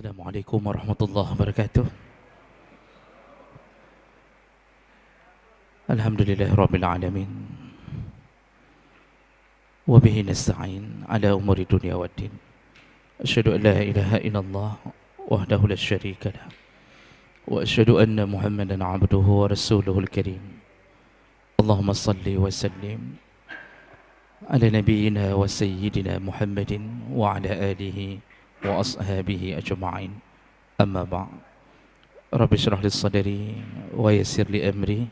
Assalamualaikum warahmatullahi wabarakatuh. Alhamdulillahirabbil alamin. Wa bihi nasta'in ala umuri dunya waddin. Asyhadu an la ilaha illallah wahdahu la syarika lah. Wa asyhadu anna Muhammadan 'abduhu wa rasuluhul karim. Allahumma salli wa sallim ala nabiyyina wa sayyidina Muhammadin wa ala alihi wa ashabihi ajma'in. Amma ba'd. Rabbi shrah li sadri wa yassir li amri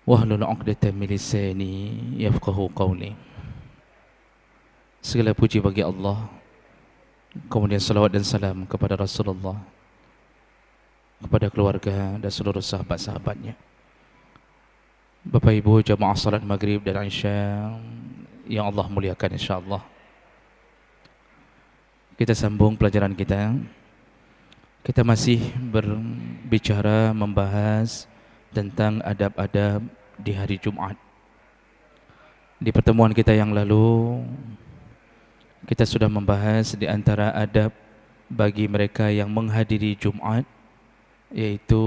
wahlul 'uqdatam min lisani yafqahu qawli. Segala puji bagi Allah, kemudian salawat dan salam kepada Rasulullah, kepada keluarga dan seluruh sahabat-sahabatnya. Bapak Ibu jamaah salat maghrib dan isya yang Allah muliakan, insyaAllah kita sambung pelajaran kita. Kita masih berbicara, membahas tentang adab-adab di hari Jumat. Di pertemuan kita yang lalu, kita sudah membahas di antara adab bagi mereka yang menghadiri Jumat, yaitu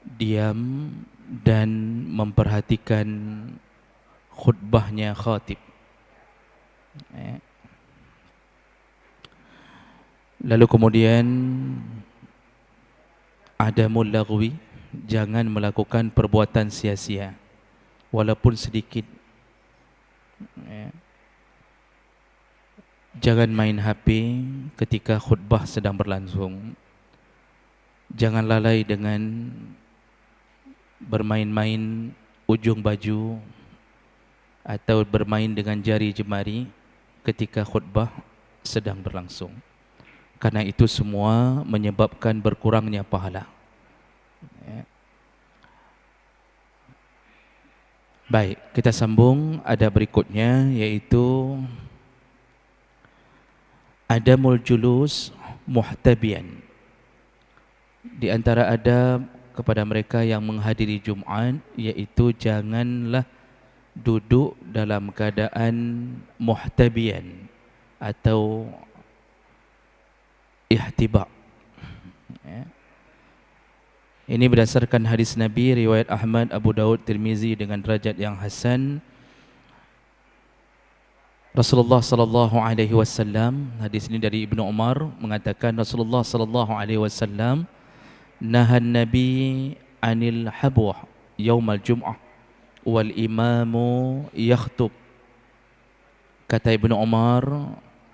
diam dan memperhatikan khutbahnya khatib. Lalu kemudian adamul lagwi, jangan melakukan perbuatan sia-sia walaupun sedikit. Jangan main HP ketika khutbah sedang berlangsung. Jangan lalai dengan bermain-main ujung baju atau bermain dengan jari jemari ketika khutbah sedang berlangsung, karena itu semua menyebabkan berkurangnya pahala. Baik, kita sambung ada berikutnya, yaitu adamul julus muhtabian. Di antara adab kepada mereka yang menghadiri Jumat, yaitu janganlah duduk dalam keadaan muhtabian atau ihtiba. Ini berdasarkan hadis Nabi riwayat Ahmad, Abu Daud, Tirmizi dengan derajat yang hasan. Rasulullah sallallahu alaihi wasallam, hadis ini dari Ibnu Umar, mengatakan Rasulullah sallallahu alaihi wasallam nahan Nabi anil habwah yaumal jum'ah wal imamu yakhtub. Kata Ibnu Umar,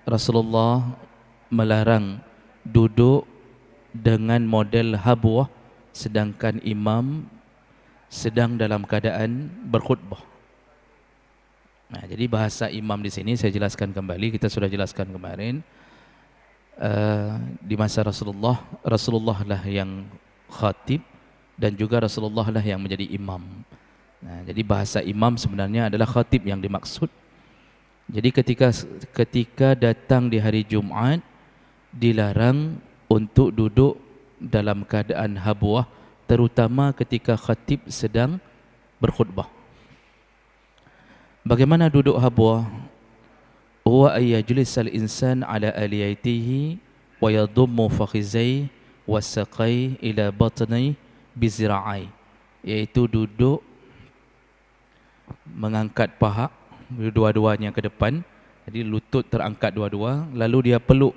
Rasulullah melarang duduk dengan model habwah sedangkan imam sedang dalam keadaan berkhutbah. Nah, jadi bahasa imam di sini saya jelaskan kembali, kita sudah jelaskan kemarin. Di masa Rasulullah, Rasulullah lah yang khatib dan juga Rasulullah lah yang menjadi imam. Nah, jadi bahasa imam sebenarnya adalah khatib yang dimaksud. Jadi ketika datang di hari Jumat, dilarang untuk duduk dalam keadaan habwah, terutama ketika khatib sedang berkhutbah. Bagaimana duduk habwah? Huwa ayyajlisal insan ala aliyatihi wa yadummu fakhizai wa saqai ila batni bizira'ai, yaitu duduk mengangkat paha dua-duanya ke depan, jadi lutut terangkat dua-dua, lalu dia peluk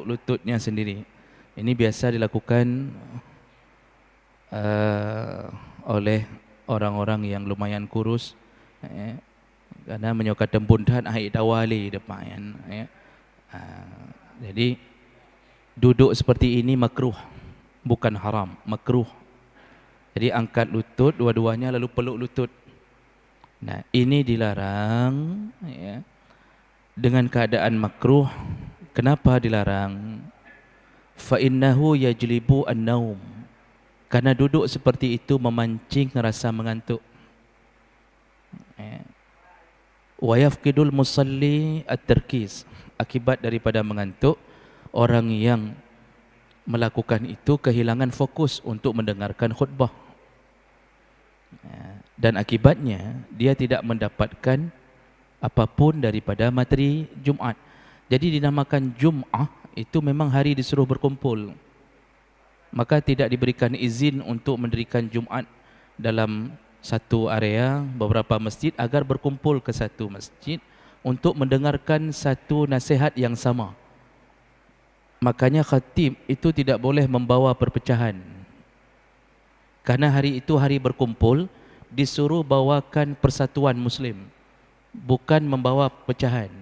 lututnya sendiri. Ini biasa dilakukan oleh orang-orang yang lumayan kurus, karena menyukai tembundan air tawali depan. Jadi duduk seperti ini makruh, bukan haram, makruh. Jadi angkat lutut dua-duanya lalu peluk lutut. Nah, ini dilarang dengan keadaan makruh. Kenapa dilarang? Fa innahu yajlibu an-naum, karena duduk seperti itu memancing rasa mengantuk. Wa yafqidul musalli at-tarkiz, akibat daripada mengantuk, orang yang melakukan itu kehilangan fokus untuk mendengarkan khutbah. Dan akibatnya dia tidak mendapatkan apapun daripada materi Jumat. Jadi dinamakan Jum'ah, itu memang hari disuruh berkumpul. Maka tidak diberikan izin untuk mendirikan Jumat dalam satu area, beberapa masjid, agar berkumpul ke satu masjid untuk mendengarkan satu nasihat yang sama. Makanya khatib itu tidak boleh membawa perpecahan. Karena hari itu hari berkumpul, disuruh bawakan persatuan Muslim, bukan membawa pecahan.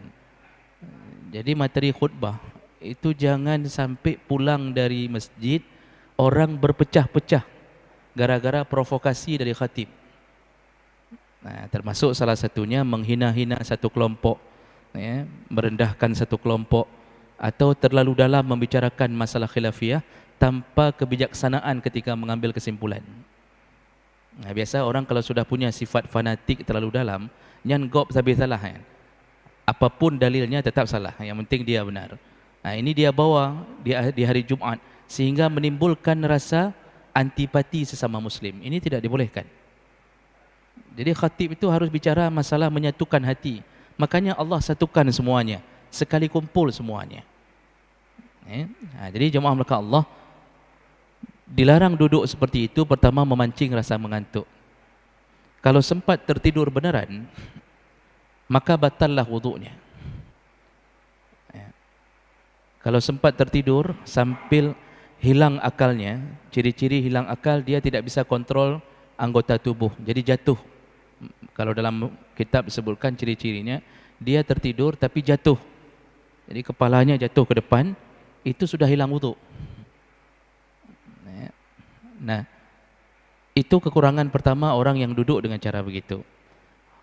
Jadi materi khutbah itu jangan sampai pulang dari masjid orang berpecah-pecah gara-gara provokasi dari khatib. Nah, termasuk salah satunya menghina-hina satu kelompok, ya, merendahkan satu kelompok, atau terlalu dalam membicarakan masalah khilafiyah tanpa kebijaksanaan ketika mengambil kesimpulan. Nah, biasa orang kalau sudah punya sifat fanatik terlalu dalam, nyan gop sabi salah, kan? Apapun dalilnya tetap salah, yang penting dia benar. Nah, ini dia bawa di hari Jumat sehingga menimbulkan rasa antipati sesama Muslim. Ini tidak dibolehkan. Jadi khatib itu harus bicara masalah menyatukan hati. Makanya Allah satukan semuanya, sekali kumpul semuanya. Jadi jemaah maka Allah dilarang duduk seperti itu. Pertama, memancing rasa mengantuk. Kalau sempat tertidur beneran, maka batallah wudu'nya. Kalau sempat tertidur sambil hilang akalnya, ciri-ciri hilang akal, dia tidak bisa kontrol anggota tubuh, jadi jatuh. Kalau dalam kitab disebutkan ciri-cirinya, dia tertidur tapi jatuh, jadi kepalanya jatuh ke depan, itu sudah hilang wudu. Nah, itu kekurangan pertama orang yang duduk dengan cara begitu.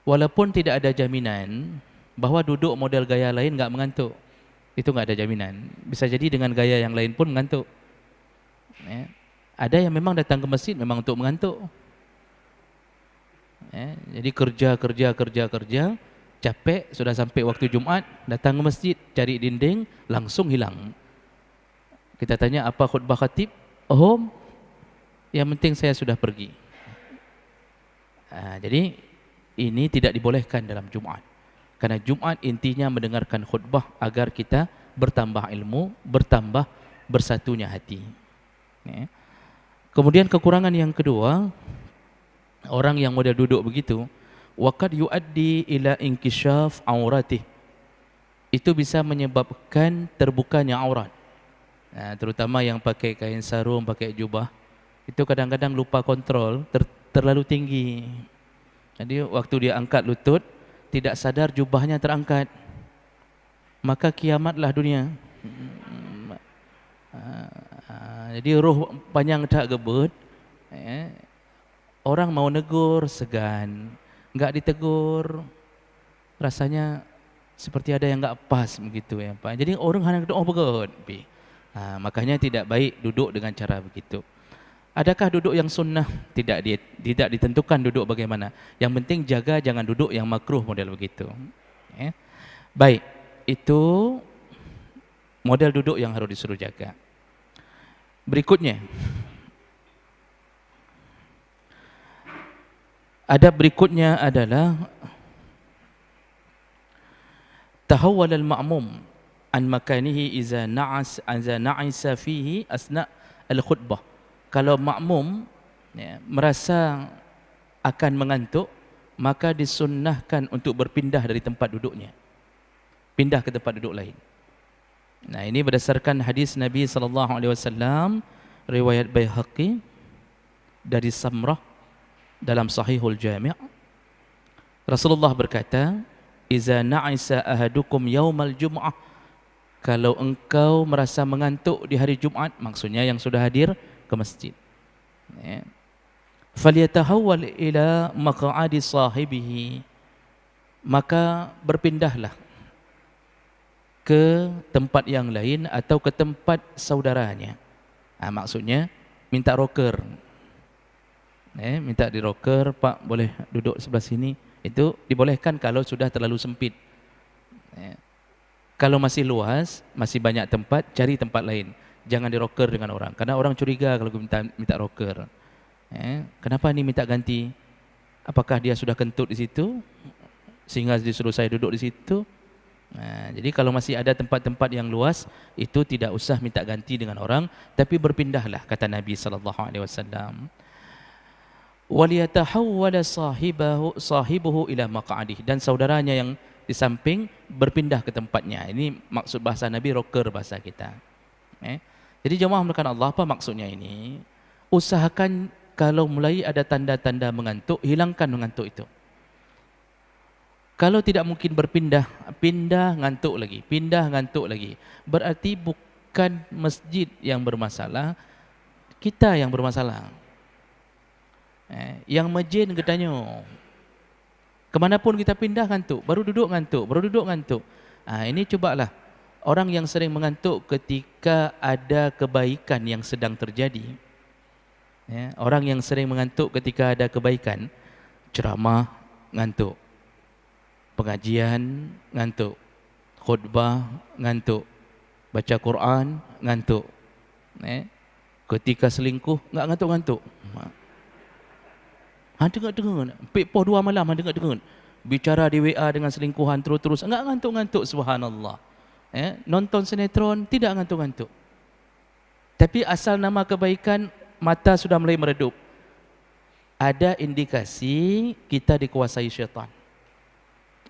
Walaupun tidak ada jaminan bahwa duduk model gaya lain enggak mengantuk, itu enggak ada jaminan. Bisa jadi dengan gaya yang lain pun mengantuk. Ada yang memang datang ke masjid memang untuk mengantuk. Jadi kerja, capek, sudah sampai waktu Jumat, datang ke masjid, cari dinding, langsung hilang. Kita tanya, apa khutbah khatib? Oh, yang penting saya sudah pergi. Jadi ini tidak dibolehkan dalam Jumat. Karena Jumat intinya mendengarkan khutbah agar kita bertambah ilmu, bertambah bersatunya hati. Kemudian kekurangan yang kedua, orang yang model duduk begitu, waqad yuaddi ila inkishaf auratih, itu bisa menyebabkan terbukanya aurat. Terutama yang pakai kain sarung, pakai jubah, itu kadang-kadang lupa kontrol, terlalu tinggi. Jadi waktu dia angkat lutut, tidak sadar jubahnya terangkat, maka kiamatlah dunia. Jadi roh panjang tak gebut, orang mau negur segan, enggak ditegur, rasanya seperti ada yang enggak pas begitu ya Pak. Jadi orang hanya doa begot. Makanya tidak baik duduk dengan cara begitu. Adakah duduk yang sunnah? Tidak ditentukan duduk bagaimana. Yang penting jaga jangan duduk yang makruh model begitu. Baik, itu model duduk yang harus disuruh jaga. Berikutnya, adab berikutnya adalah tahawwal al-ma'mum an makanihi iza na'isa fihi asna al-khutbah. Kalau makmum merasa akan mengantuk, maka disunnahkan untuk berpindah dari tempat duduknya, pindah ke tempat duduk lain. Nah, ini berdasarkan hadis Nabi SAW, riwayat Baihaqi dari Samrah dalam Sahihul Jami'. Rasulullah berkata, "Iza na'isa ahadukum yaumal jum'ah." Kalau engkau merasa mengantuk di hari Jumat, maksudnya yang sudah hadir ke masjid, falyatahawwal ila maq'adi sahibihi, maka berpindahlah ke tempat yang lain atau ke tempat saudaranya. Maksudnya minta roker, minta di roker, Pak boleh duduk sebelah sini. Itu dibolehkan kalau sudah terlalu sempit. Kalau masih luas, masih banyak tempat, cari tempat lain. Jangan di roker dengan orang, karena orang curiga kalau minta roker. Kenapa ni minta ganti? Apakah dia sudah kentut di situ sehingga disuruh saya duduk di situ? Jadi kalau masih ada tempat-tempat yang luas, itu tidak usah minta ganti dengan orang, tapi berpindahlah, kata Nabi sallallahu alaihi wasallam. Waliyatahawwala sahibuhu ila maq'adih, dan saudaranya yang di samping berpindah ke tempatnya. Ini maksud bahasa Nabi, rocker bahasa kita. Jadi jemaah melakukan Allah, apa maksudnya ini? Usahakan kalau mulai ada tanda-tanda mengantuk, hilangkan mengantuk itu. Kalau tidak mungkin berpindah, pindah ngantuk lagi, pindah ngantuk lagi. Berarti bukan masjid yang bermasalah, kita yang bermasalah. Yang masjid katanya, kemanapun kita pindah ngantuk, baru duduk ngantuk, baru duduk ngantuk. Ini cobalah orang yang sering mengantuk ketika ada kebaikan yang sedang terjadi. Orang yang sering mengantuk ketika ada kebaikan, ceramah ngantuk, pengajian ngantuk, khutbah ngantuk, baca Quran ngantuk. Ketika selingkuh enggak ngantuk-ngantuk. Dengar-dengar, pepoh 2 malam dengar-dengar. Bicara di WA dengan selingkuhan terus-terus, enggak ngantuk-ngantuk, subhanallah. Nonton sinetron tidak ngantuk-ngantuk. Tapi asal nama kebaikan, mata sudah mulai meredup. Ada indikasi kita dikuasai syaitan.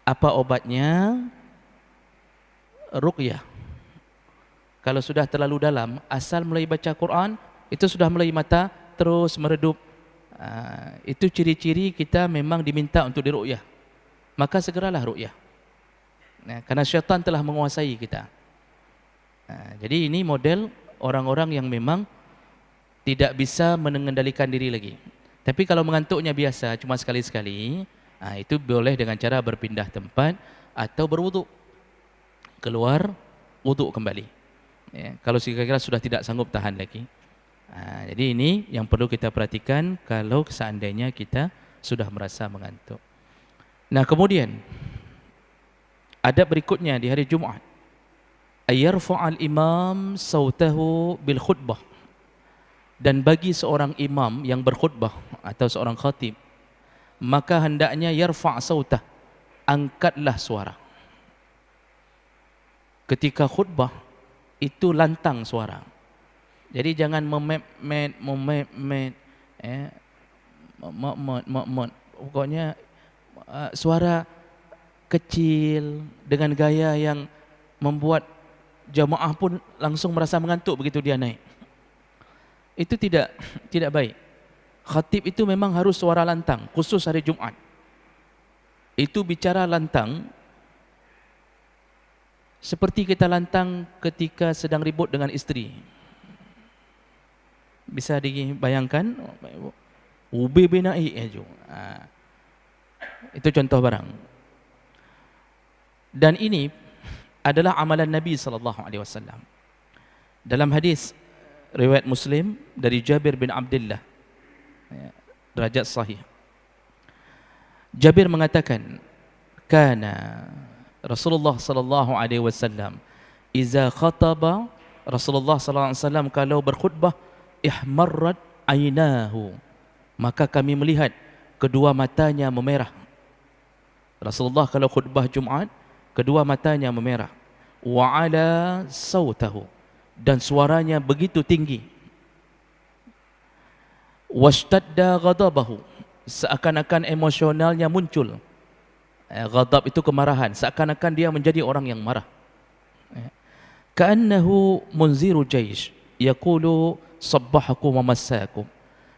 Apa obatnya? Ruqyah. Kalau sudah terlalu dalam, asal mulai baca Quran, itu sudah mulai mata terus meredup. Itu ciri-ciri kita memang diminta untuk diruqyah. Maka segeralah ruqyah. Karena syaitan telah menguasai kita. Jadi ini model orang-orang yang memang tidak bisa mengendalikan diri lagi. Tapi kalau mengantuknya biasa, cuma sekali-sekali, itu boleh dengan cara berpindah tempat atau berwuduk, keluar wuduk kembali. Kalau sekiranya sudah tidak sanggup tahan lagi. Jadi ini yang perlu kita perhatikan kalau seandainya kita sudah merasa mengantuk. Nah, kemudian adab berikutnya di hari Jumaat, ayyarfa'al imam sautahu bil khutbah. Dan bagi seorang imam yang berkhutbah atau seorang khatib, maka hendaknya yarfa' sautah, angkatlah suara. Ketika khutbah itu lantang suara. Jadi jangan memet, pokoknya suara kecil dengan gaya yang membuat jamaah pun langsung merasa mengantuk begitu dia naik. Itu tidak baik. Khatib itu memang harus suara lantang, khusus hari Jumat. Itu bicara lantang seperti kita lantang ketika sedang ribut dengan istri. Bisa dibayangkan? Ubi binai aja. Itu contoh barang. Dan ini adalah amalan Nabi sallallahu alaihi wasallam. Dalam hadis riwayat Muslim dari Jabir bin Abdullah, derajat sahih. Jabir mengatakan, kana Rasulullah sallallahu alaihi wasallam iza khataba, Rasulullah sallallahu alaihi wasallam kalau berkhutbah, ihmarrat ainahu, maka kami melihat kedua matanya memerah. Rasulullah kalau khutbah Jumat, kedua matanya memerah. Wa ala sautahu, dan suaranya begitu tinggi. Washtadda ghadabahu, seakan-akan emosionalnya muncul. Ghadab itu kemarahan, seakan-akan dia menjadi orang yang marah. Ka'annahu munziru jaish yaqulu sabbahakum wa massakum,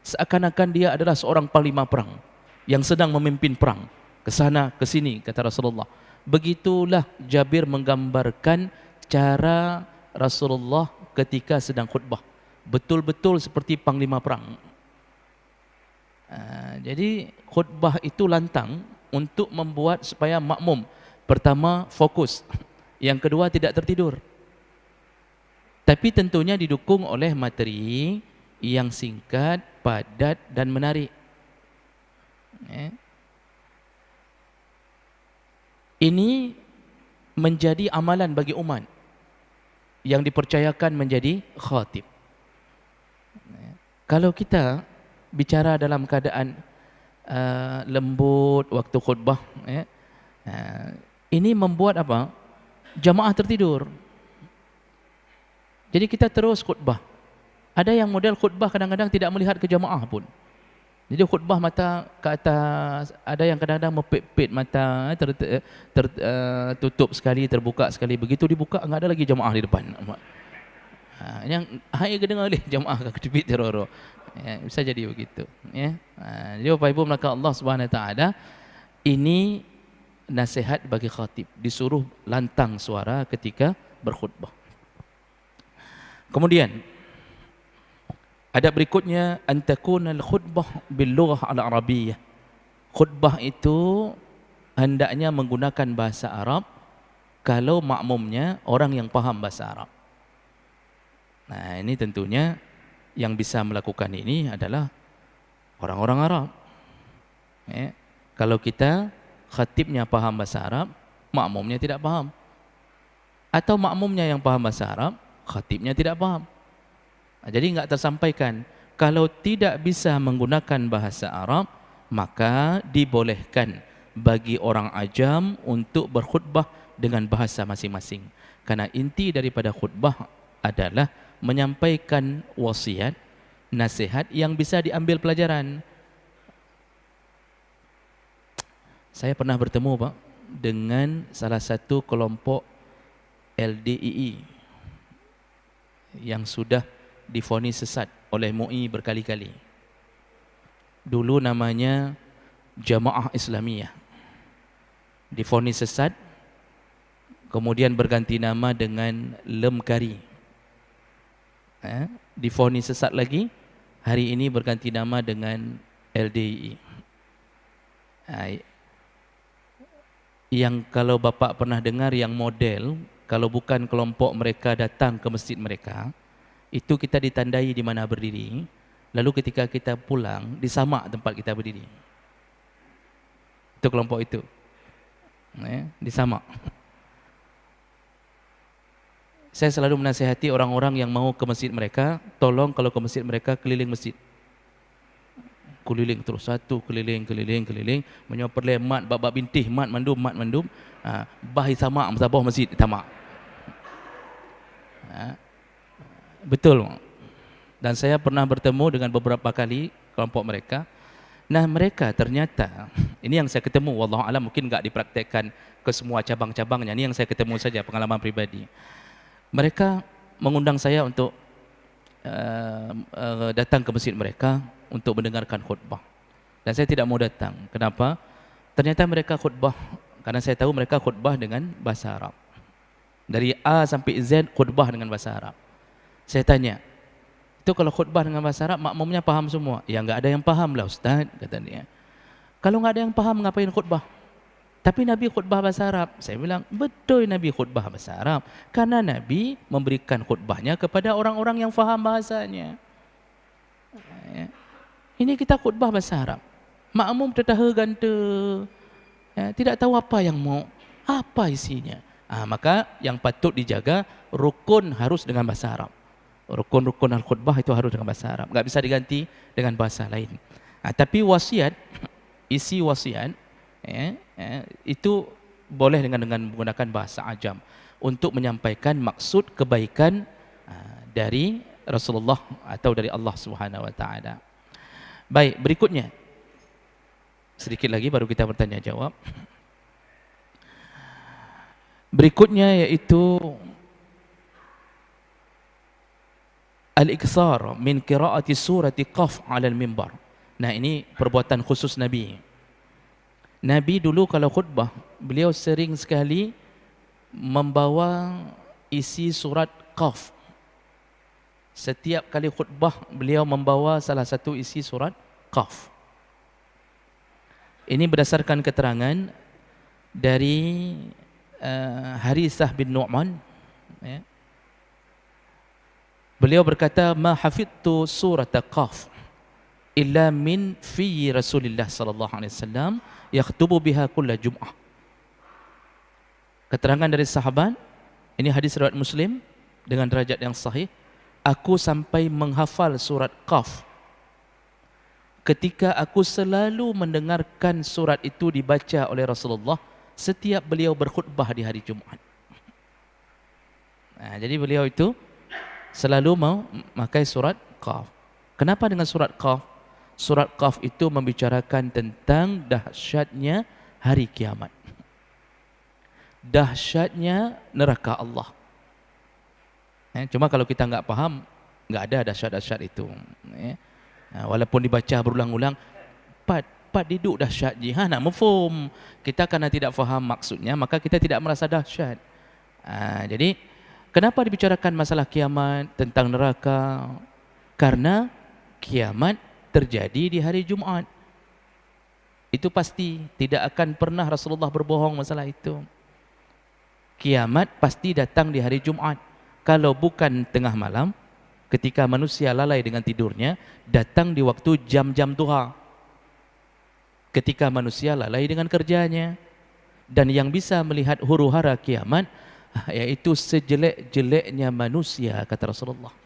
seakan-akan dia adalah seorang panglima perang yang sedang memimpin perang ke sana ke sini, kata Rasulullah. Begitulah Jabir menggambarkan cara Rasulullah ketika sedang khutbah, betul-betul seperti panglima perang. Jadi khutbah itu lantang untuk membuat supaya makmum, pertama fokus, yang kedua tidak tertidur. Tapi tentunya didukung oleh materi yang singkat, padat dan menarik. Ini menjadi amalan bagi umat yang dipercayakan menjadi khatib. Kalau kita bicara dalam keadaan lembut waktu khutbah, ini membuat apa? jamaah tertidur. Jadi kita terus khutbah. Ada yang model khutbah kadang-kadang tidak melihat ke jamaah pun. Jadi khutbah mata ke atas, ada yang kadang-kadang mepit-pit mata, tutup sekali, terbuka sekali. Begitu dibuka, enggak ada lagi jamaah di depan. Yang hai ke dengar oleh jamaah ke kedipit teroro. Ya, bisa jadi begitu. Ya. Jadi Bapak Ibu melakukan Allah Subhanahu Wa Taala, ini nasihat bagi khatib, disuruh lantang suara ketika berkhutbah. Kemudian ada berikutnya, antakuna al-khutbah bil-lughah al-arabiyyah. Khutbah itu hendaknya menggunakan bahasa Arab kalau makmumnya orang yang faham bahasa Arab. Nah, ini tentunya yang bisa melakukan ini adalah orang-orang Arab. Ya. Kalau kita khatibnya faham bahasa Arab, makmumnya tidak faham. Atau makmumnya yang faham bahasa Arab, khatibnya tidak faham. Jadi enggak tersampaikan. Kalau tidak bisa menggunakan bahasa Arab, maka dibolehkan bagi orang ajam untuk berkhutbah dengan bahasa masing-masing. Karena inti daripada khutbah adalah menyampaikan wasiat, nasihat yang bisa diambil pelajaran. Saya pernah bertemu Pak dengan salah satu kelompok LDII yang sudah divonis sesat oleh MUI berkali-kali. Dulu namanya Jamaah Islamiyah. Divonis sesat, kemudian berganti nama dengan Lemkari. Divonis sesat lagi, hari ini berganti nama dengan LDII. Yang kalau Bapak pernah dengar yang model, kalau bukan kelompok mereka datang ke masjid mereka, itu kita ditandai di mana berdiri, lalu ketika kita pulang disamak tempat kita berdiri. Itu kelompok itu, disamak. Saya selalu menasihati orang-orang yang mau ke masjid mereka, tolong kalau ke masjid mereka keliling masjid. Keliling terus satu, keliling, menyoperleh mat, bab bintih, mat mandum, bahi samak masabah masjid tamak. Betul. Dan saya pernah bertemu dengan beberapa kali kelompok mereka. Nah, mereka ternyata, ini yang saya ketemu, wallahu alam mungkin enggak dipraktekkan ke semua cabang-cabangnya. Ini yang saya ketemu saja, pengalaman pribadi. Mereka mengundang saya untuk datang ke masjid mereka untuk mendengarkan khutbah. Dan saya tidak mau datang. Kenapa? Ternyata mereka khutbah, karena saya tahu mereka khutbah dengan bahasa Arab. Dari A sampai Z khutbah dengan bahasa Arab. Saya tanya, itu kalau khutbah dengan bahasa Arab, makmumnya paham semua? Ya enggak ada yang paham lah Ustaz, kata dia. Kalau enggak ada yang paham, ngapain khutbah? Tapi Nabi khutbah bahasa Arab. Saya bilang, betul Nabi khutbah bahasa Arab. Karena Nabi memberikan khutbahnya kepada orang-orang yang faham bahasanya. Ini kita khutbah bahasa Arab. Makmum tertaha ganta, tidak tahu apa yang mau, apa isinya. Maka yang patut dijaga, rukun harus dengan bahasa Arab. Rukun-rukun al-khutbah itu harus dengan bahasa Arab. Enggak bisa diganti dengan bahasa lain. Tapi wasiat, isi wasiat, itu boleh dengan menggunakan bahasa ajam untuk menyampaikan maksud kebaikan dari Rasulullah atau dari Allah Subhanahu Wa Taala. Baik, berikutnya sedikit lagi baru kita bertanya jawab. Berikutnya yaitu al-iktsar min qiraati surati Qaf 'ala al-mimbar. Nah, ini perbuatan khusus Nabi. Nabi dulu kalau khutbah, beliau sering sekali membawa isi surat Qaf. Setiap kali khutbah beliau membawa salah satu isi surat Qaf. Ini berdasarkan keterangan dari Harithah bin Nu'man, beliau berkata, ma hafidtu surat Qaf illa min fi Rasulillah sallallahu alaihi wasallam yaktubu biha kulla Jum'ah. Keterangan dari sahabat, ini hadis riwayat Muslim dengan derajat yang sahih. Aku sampai menghafal surat Qaf ketika aku selalu mendengarkan surat itu dibaca oleh Rasulullah setiap beliau berkhutbah di hari Jumaat. Jadi beliau itu selalu memakai surat Qaf. Kenapa dengan surat Qaf? Surat Qaf itu membicarakan tentang dahsyatnya hari kiamat, dahsyatnya neraka Allah. Cuma kalau kita nggak paham, nggak ada dahsyat-dahsyat itu. Walaupun dibaca berulang-ulang, pat diduk dahsyat jihad, nak mafhum. Kita karena tidak faham maksudnya, maka kita tidak merasa dahsyat. Jadi kenapa dibicarakan masalah kiamat, tentang neraka? Karena kiamat terjadi di hari Jumaat. Itu pasti, tidak akan pernah Rasulullah berbohong masalah itu. Kiamat pasti datang di hari Jumaat. Kalau bukan tengah malam, ketika manusia lalai dengan tidurnya, datang di waktu jam-jam duha. Ketika manusia lalai dengan kerjanya. Dan yang bisa melihat huru-hara kiamat, yaitu sejelek-jeleknya manusia, kata Rasulullah.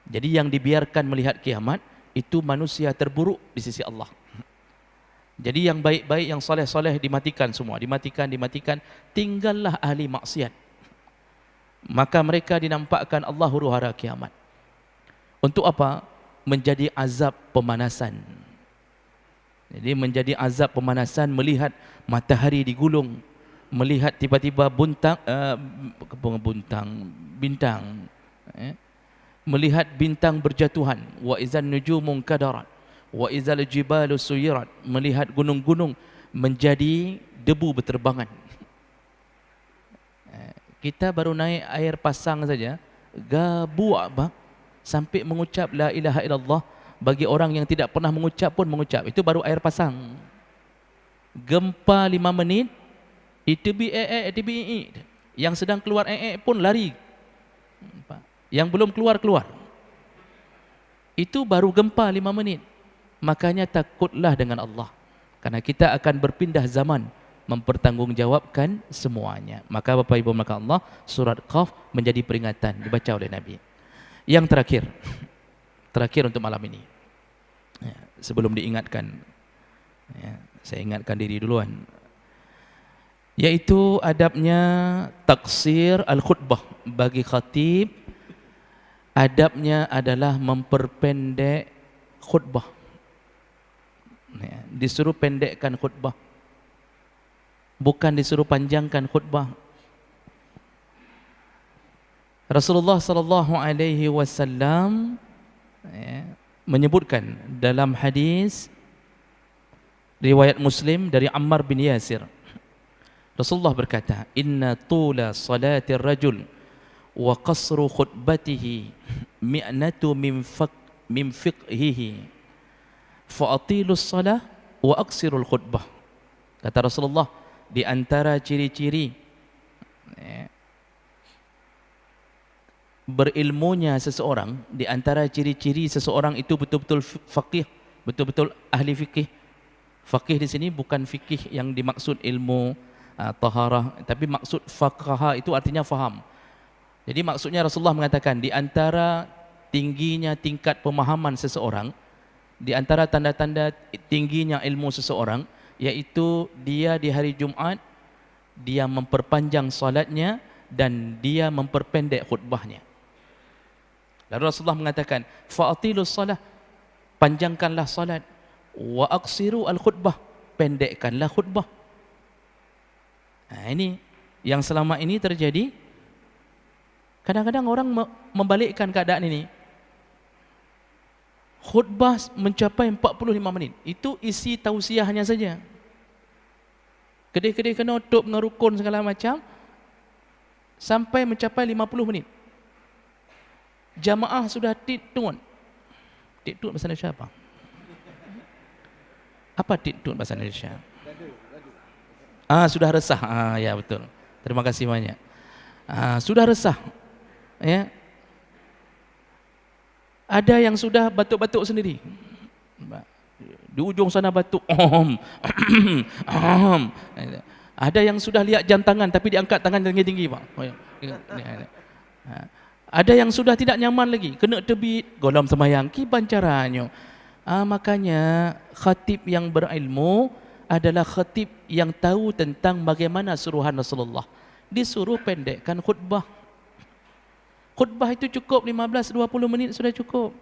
Jadi yang dibiarkan melihat kiamat, itu manusia terburuk di sisi Allah. Jadi yang baik-baik, yang soleh-soleh dimatikan semua. Dimatikan. Tinggallah ahli maksiat. Maka mereka dinampakkan Allah huru-hara kiamat. Untuk apa? Menjadi azab pemanasan. Jadi menjadi azab pemanasan, melihat matahari digulung, melihat tiba-tiba bintang, melihat bintang berjatuhan, wa idzan nujumun kadarat, wa idzal jibalu suyirat, melihat gunung-gunung menjadi debu berterbangan. Kita baru naik air pasang saja, gabuk sampai mengucap la ilaha illallah. Bagi orang yang tidak pernah mengucap pun mengucap. Itu baru air pasang. Gempa 5 menit, ITB yang sedang keluar pun lari. Yang belum keluar. Itu baru gempa 5 menit. Makanya takutlah dengan Allah. Karena kita akan berpindah zaman, mempertanggungjawabkan semuanya. Maka Bapak Ibu maka Allah, surat Qaf menjadi peringatan dibaca oleh Nabi. Yang terakhir untuk malam ini, sebelum diingatkan, saya ingatkan diri duluan, yaitu adabnya taksir al-khutbah. Bagi khatib, adabnya adalah memperpendek khutbah. Disuruh pendekkan khutbah, bukan disuruh panjangkan khutbah. Rasulullah sallallahu alaihi wasallam menyebutkan dalam hadis riwayat Muslim dari Ammar bin Yasir, Rasulullah berkata, inna tula salatir rajul wa qasru khutbatihi mi'natu min fiqhihi fa'atilus salah wa aqsirul khutbah. Kata Rasulullah, di antara ciri-ciri berilmunya seseorang, di antara ciri-ciri seseorang itu betul-betul faqih, betul-betul ahli fikih. Faqih di sini bukan fikih yang dimaksud ilmu taharah, tapi maksud faqaha itu artinya faham. Jadi maksudnya Rasulullah mengatakan di antara tingginya tingkat pemahaman seseorang, di antara tanda-tanda tingginya ilmu seseorang, yaitu dia di hari Jumaat dia memperpanjang salatnya dan dia memperpendek khutbahnya. Lalu Rasulullah mengatakan, fa'atilus salah, panjangkanlah salat, wa aqsiru al-khutbah, pendekkanlah khutbah. Ini yang selama ini terjadi. Kadang-kadang orang membalikkan keadaan ini. Khutbah mencapai 45 menit. Itu isi tausiahnya saja. Kedai-kedai kena tutup dengan rukun segala macam, sampai mencapai 50 menit. Jamaah sudah tiktun. Tiktun bahasa Indonesia apa? Apa tiktun bahasa Indonesia? Sudah resah. Ya betul. Terima kasih banyak. Sudah resah. Ya. Ada yang sudah batuk-batuk sendiri. Di ujung sana batuk. Ada yang sudah lihat jam tangan tapi diangkat tangan tinggi-tinggi, Pak. Ada yang sudah tidak nyaman lagi, kena terbit golom semayang, kiban caranya. Makanya khatib yang berilmu adalah khatib yang tahu tentang bagaimana suruhan Rasulullah. Disuruh pendekkan khutbah. Khutbah itu cukup 15-20 menit sudah cukup.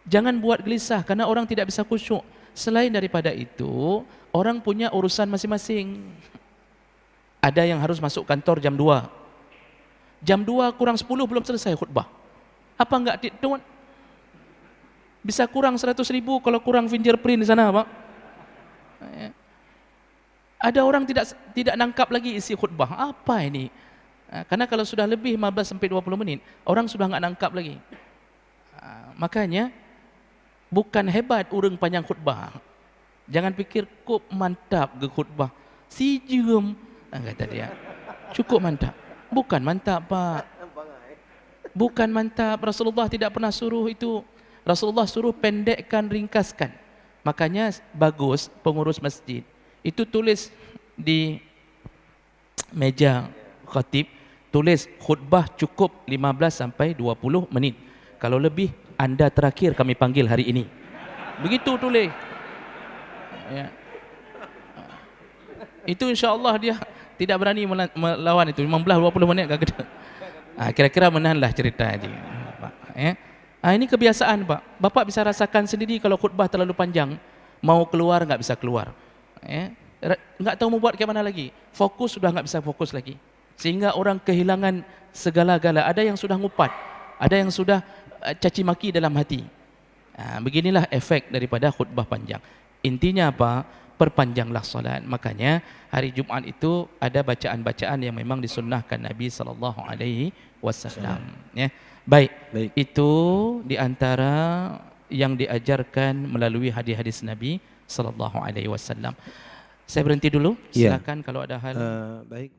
Jangan buat gelisah karena orang tidak bisa khusyuk. Selain daripada itu, orang punya urusan masing-masing. Ada yang harus masuk kantor jam 2. Jam 2 kurang 10 belum selesai khutbah. Apa enggak bisa kurang 100 ribu kalau kurang fingerprint di sana, Pak. Ada orang tidak nangkap lagi isi khutbah. Apa ini? Karena kalau sudah lebih 15-20 menit, orang sudah enggak nangkap lagi. Makanya bukan hebat urang panjang khutbah. Jangan pikir kok mantap ke khutbah. Si jam kata dia. Cukup mantap. Bukan mantap, Pak. Bukan mantap. Rasulullah tidak pernah suruh itu. Rasulullah suruh pendekkan, ringkaskan. Makanya bagus pengurus masjid itu tulis di meja khatib, tulis khutbah cukup 15-20 menit. Kalau lebih, anda terakhir kami panggil hari ini. Begitu tulis. Ya. Itu insya-Allah dia tidak berani melawan itu 15-20 menit kata. Kira-kira menahanlah cerita aja. Ya. Ini kebiasaan, Pak. Bapak bisa rasakan sendiri kalau khutbah terlalu panjang, mau keluar nggak bisa keluar. Nggak tahu mau buat kayak mana lagi. Fokus sudah nggak bisa fokus lagi. Sehingga orang kehilangan segala-gala. Ada yang sudah ngupat, ada yang sudah caci maki dalam hati. Beginilah efek daripada khutbah panjang. Intinya apa? Perpanjanglah solat. Makanya hari Jumat itu ada bacaan-bacaan yang memang disunnahkan Nabi SAW. Ya. Baik, itu diantara yang diajarkan melalui hadis-hadis Nabi SAW. Saya berhenti dulu. Silakan kalau ada hal. Baik.